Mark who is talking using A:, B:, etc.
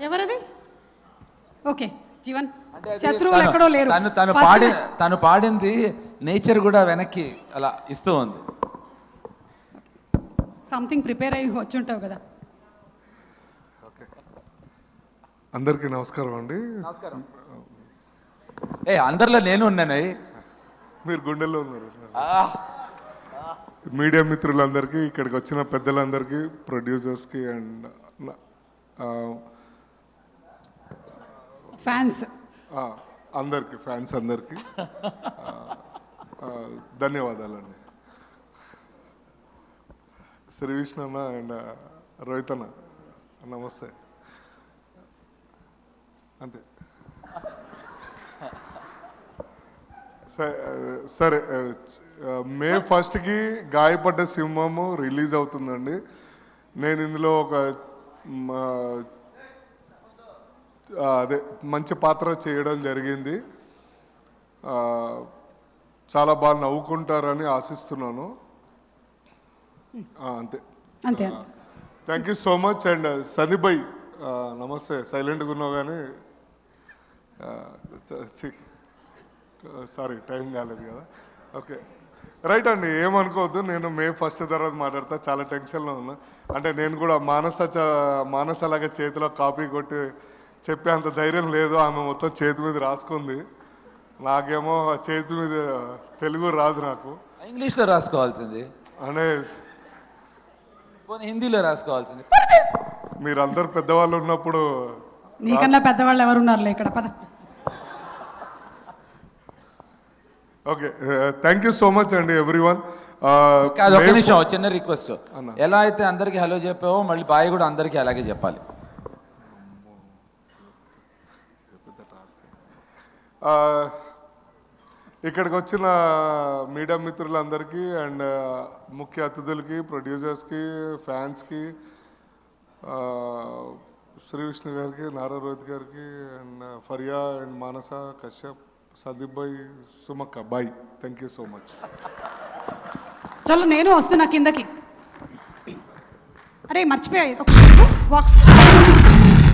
A: ఎవరది? ఓకే జీవన్, శత్రువులు ఎక్కడో లేరు.
B: తను పాడింది నేచర్ కూడా వెనక్కి అలా ఇస్తూ ఉంది.
A: సంథింగ్ ప్రిపేర్ అయ్యి వచ్చి ఉంటావు కదా.
C: అందరికీ నమస్కారం అండి.
B: అందరిలో నేను ఉన్నాను.
C: మీరు గుండెల్లో ఉన్నారు. మీడియా మిత్రులందరికీ, ఇక్కడికి వచ్చిన పెద్దలందరికీ, ప్రొడ్యూసర్స్కి అండ్
A: ఫ్యాన్స్
C: అందరికీ ధన్యవాదాలండి. శ్రీ విష్ణు అన్న అండ్ రోహిత్ అన్న నమస్తే. అంతే. సరే, మే 1కి గాయపడ్డ సింహము రిలీజ్ అవుతుందండి. నేను ఇందులో ఒక మంచి పాత్ర చేయడం జరిగింది. చాలా బాగా నవ్వుకుంటారని ఆశిస్తున్నాను. అంతే. Thank you so much. And Sandeep bhai నమస్తే. సైలెంట్గా ఉన్నావు కానీ సారీ టైం కాలేదు కదా. ఓకే రైట్ అండి, ఏమనుకోవద్దు. నేను మే 1 తర్వాత మాట్లాడతా. చాలా టెన్షన్లో ఉన్నా. అంటే నేను కూడా మానసలాగా చేతిలో కాపీ కొట్టి చెప్పే అంత ధైర్యం లేదు. ఆమె మొత్తం చేతి మీద రాసుకుంది. నాకేమో చేతి మీద తెలుగు రాదు. నాకు
B: ఇంగ్లీష్లో రాసుకోవాల్సింది,
C: అంటే
B: హిందీలో రాసుకోవాల్సింది.
C: మీరందరూ పెద్దవాళ్ళు ఉన్నప్పుడు
A: నీకన్నా పెద్దవాళ్ళు ఎవరున్నారులే ఇక్కడ. పద.
C: Okay, thank you so much అండి ఎవ్రీవన్.
B: ఒక నిమిషం, చిన్న రిక్వెస్ట్. ఎలా అయితే అందరికీ హలో చెప్పావో మళ్ళీ బాయ్ కూడా అందరికీ అలాగే చెప్పాలి.
C: ఇక్కడికి వచ్చిన మీడియా మిత్రులందరికీ అండ్ ముఖ్య అతిథులకి, ప్రొడ్యూసర్స్కి, ఫ్యాన్స్కి, శ్రీ విష్ణు గారికి, నారా రోహిత్ గారికి, అండ్ ఫరియా అండ్ మానస, కశ్యప్, సందీప్ భాయ్, సుమక్క bye, thank you so much.
A: చలో నేను వస్తున్నా కిందకి. అరే మర్చిపోయాయి బాక్స్.